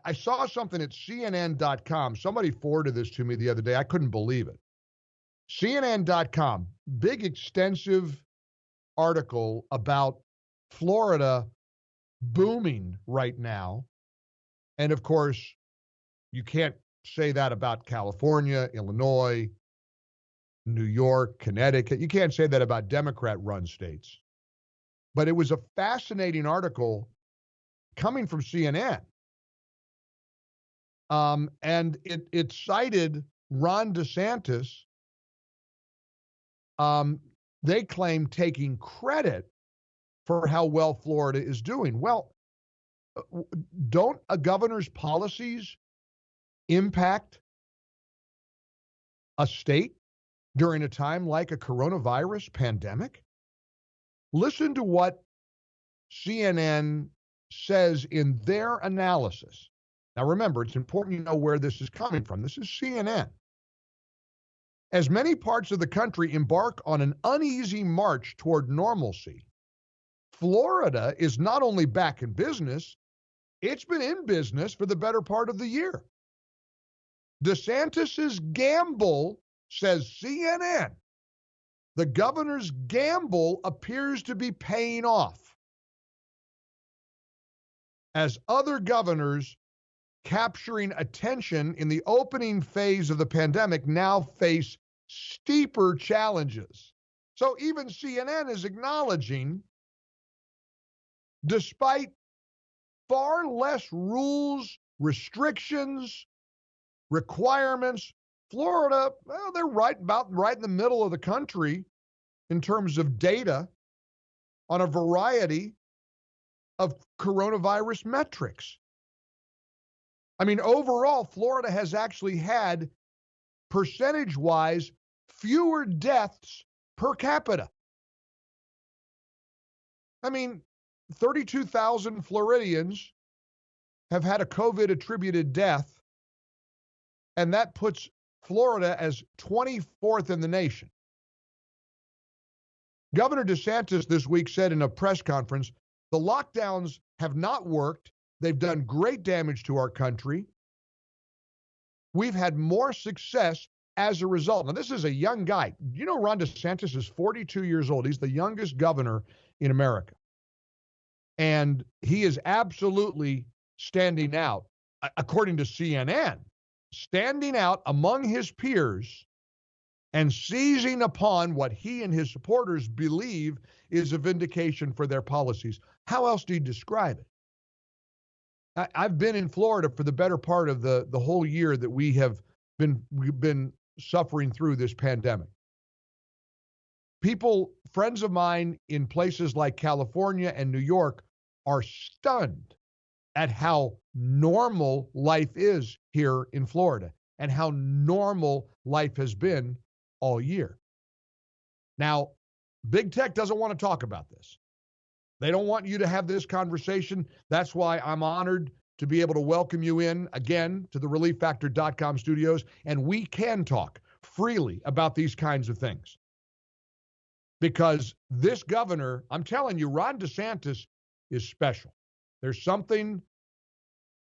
I saw something at CNN.com. Somebody forwarded this to me the other day. I couldn't believe it. CNN.com, big extensive article about Florida booming right now. And of course, you can't say that about California, Illinois, New York, Connecticut. You can't say that about Democrat-run states. But it was a fascinating article coming from CNN. And it cited Ron DeSantis, they claim taking credit for how well Florida is doing. Well, don't a governor's policies impact a state during a time like a coronavirus pandemic? Listen to what CNN says in their analysis. Now remember, it's important you know where this is coming from. This is CNN. As many parts of the country embark on an uneasy march toward normalcy, Florida is not only back in business, it's been in business for the better part of the year. DeSantis's gamble, says CNN, the governor's gamble appears to be paying off, as other governors capturing attention in the opening phase of the pandemic now face steeper challenges. So even CNN is acknowledging, despite far less rules, restrictions, requirements, Florida, well, they're right in the middle of the country in terms of data on a variety of coronavirus metrics. I mean, overall, Florida has actually had, percentage-wise, fewer deaths per capita. I mean, 32,000 Floridians have had a COVID-attributed death, and that puts Florida as 24th in the nation. Governor DeSantis this week said in a press conference, the lockdowns have not worked. They've done great damage to our country. We've had more success as a result. Now, this is a young guy. You know, Ron DeSantis is 42 years old. He's the youngest governor in America. And he is absolutely standing out, according to CNN, standing out among his peers and seizing upon what he and his supporters believe is a vindication for their policies. How else do you describe it? I've been in Florida for the better part of the whole year that we've been suffering through this pandemic. People, friends of mine in places like California and New York, are stunned at how normal life is here in Florida and how normal life has been all year. Now, big tech doesn't want to talk about this. They don't want you to have this conversation. That's why I'm honored to be able to welcome you in again to the ReliefFactor.com studios, and we can talk freely about these kinds of things. Because this governor, I'm telling you, Ron DeSantis is special. There's something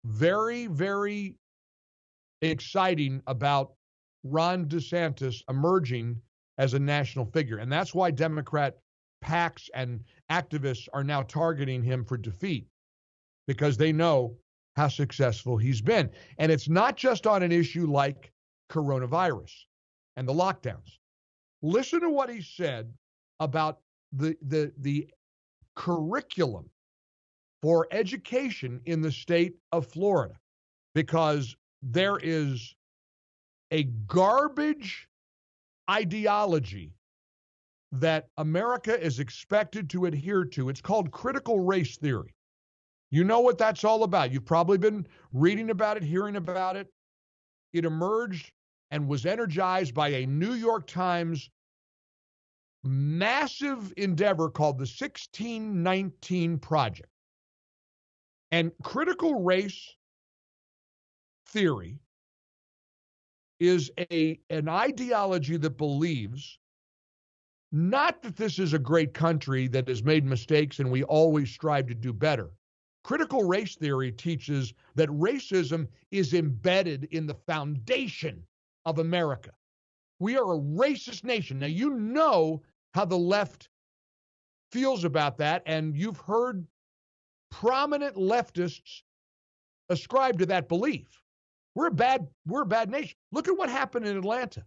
very, very exciting about Ron DeSantis emerging as a national figure. And that's why Democrat PACs and activists are now targeting him for defeat, because they know how successful he's been. And it's not just on an issue like coronavirus and the lockdowns. Listen to what he said about the curriculum for education in the state of Florida, because there is a garbage ideology that America is expected to adhere to. It's called critical race theory. You know what that's all about. You've probably been reading about it, hearing about it. It emerged and was energized by a New York Times massive endeavor called the 1619 Project. And critical race theory is an ideology that believes not that this is a great country that has made mistakes and we always strive to do better. Critical race theory teaches that racism is embedded in the foundation of America. We are a racist nation. Now, you know how the left feels about that, and you've heard prominent leftists ascribe to that belief. We're a bad nation. Look at what happened in Atlanta.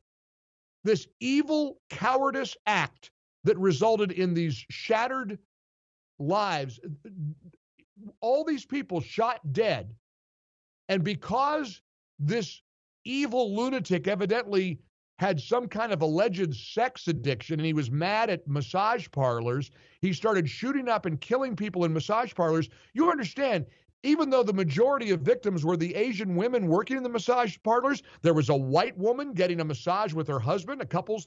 This evil cowardice act that resulted in these shattered lives, all these people shot dead. And because this evil lunatic evidently had some kind of alleged sex addiction and he was mad at massage parlors, he started shooting up and killing people in massage parlors. You understand, even though the majority of victims were the Asian women working in the massage parlors, there was a white woman getting a massage with her husband, a couples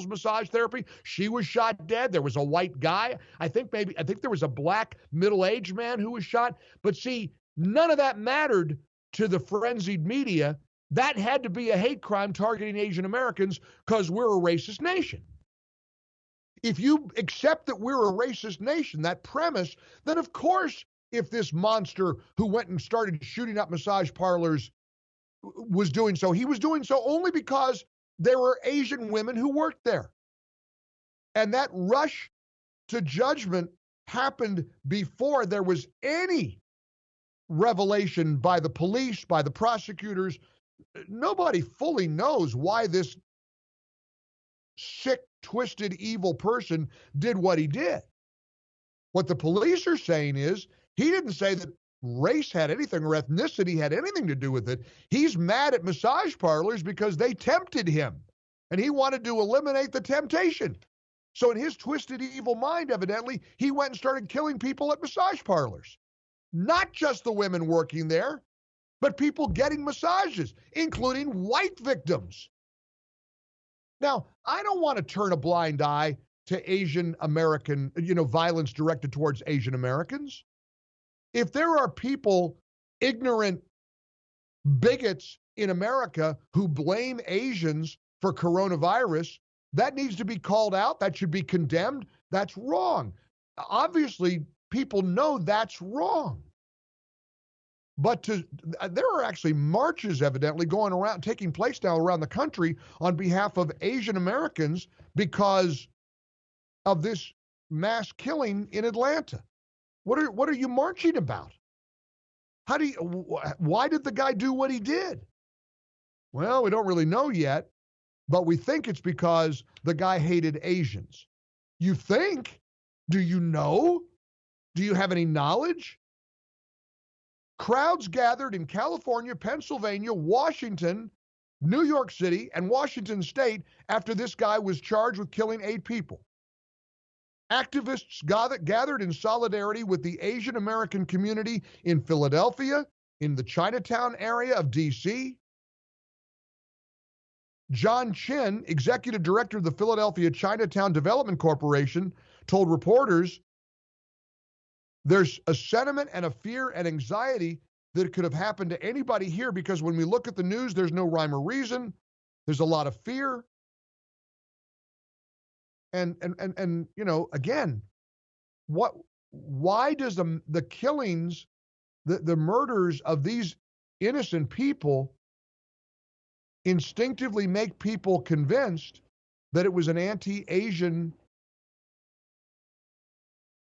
massage therapy. She was shot dead. There was a white guy. I think there was a black middle-aged man who was shot. But see, none of that mattered to the frenzied media. That had to be a hate crime targeting Asian Americans because we're a racist nation. If you accept that we're a racist nation, that premise, then of course, if this monster who went and started shooting up massage parlors was doing so, he was doing so only because there were Asian women who worked there. And that rush to judgment happened before there was any revelation by the police, by the prosecutors. Nobody fully knows why this sick, twisted, evil person did what he did. What the police are saying is, he didn't say that race had anything or ethnicity had anything to do with it. He's mad at massage parlors because they tempted him, and he wanted to eliminate the temptation. So in his twisted, evil mind, evidently, he went and started killing people at massage parlors. Not just the women working there, but people getting massages, including white victims. Now, I don't want to turn a blind eye to Asian American, violence directed towards Asian Americans. If there are people, ignorant bigots in America who blame Asians for coronavirus, that needs to be called out. That should be condemned. That's wrong. Obviously, people know that's wrong. But there are actually marches evidently taking place now around the country on behalf of Asian Americans because of this mass killing in Atlanta. What are you marching about? Why did the guy do what he did? Well, we don't really know yet, but we think it's because the guy hated Asians. You think? Do you know? Do you have any knowledge? Crowds gathered in California, Pennsylvania, Washington, New York City, and Washington State after this guy was charged with killing 8 people. Activists gathered in solidarity with the Asian American community in Philadelphia, in the Chinatown area of D.C. John Chin, executive director of the Philadelphia Chinatown Development Corporation, told reporters there's a sentiment and a fear and anxiety that could have happened to anybody here because when we look at the news, there's no rhyme or reason. There's a lot of fear. And again, why does the killings, the murders of these innocent people instinctively make people convinced that it was an anti-Asian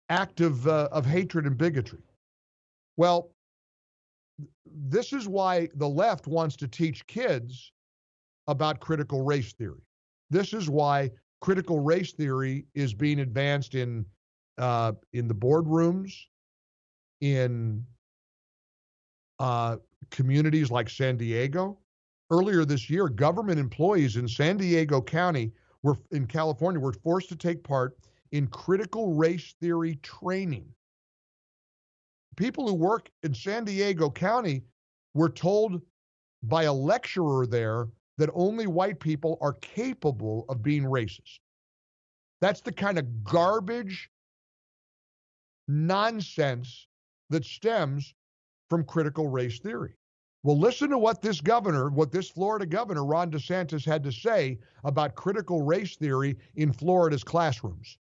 act of hatred and bigotry? Well, this is why the left wants to teach kids about critical race theory. This is why critical race theory is being advanced in the boardrooms, in communities like San Diego. Earlier this year, government employees in San Diego County in California were forced to take part in critical race theory training. People who work in San Diego County were told by a lecturer there that only white people are capable of being racist. That's the kind of garbage nonsense that stems from critical race theory. Well, listen to what this Florida governor, Ron DeSantis, had to say about critical race theory in Florida's classrooms.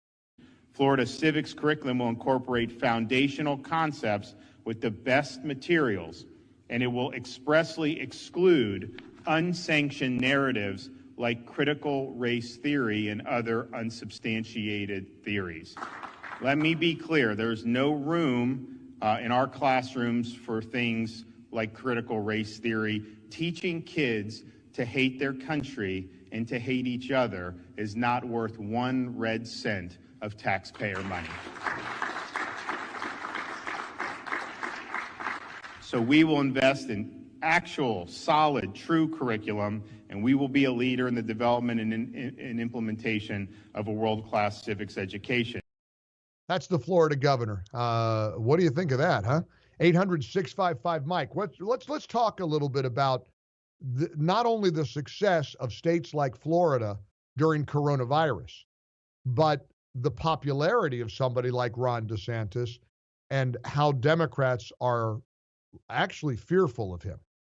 Florida civics curriculum will incorporate foundational concepts with the best materials, and it will expressly exclude unsanctioned narratives like critical race theory and other unsubstantiated theories. Let me be clear, there's no room in our classrooms for things like critical race theory. Teaching kids to hate their country and to hate each other is not worth 1 red cent of taxpayer money. So we will invest in actual, solid, true curriculum, and we will be a leader in the development and implementation of a world-class civics education. That's the Florida governor. What do you think of that, huh? 800-655-MIKE. Let's talk a little bit about not only the success of states like Florida during coronavirus, but the popularity of somebody like Ron DeSantis and how Democrats are actually fearful of him.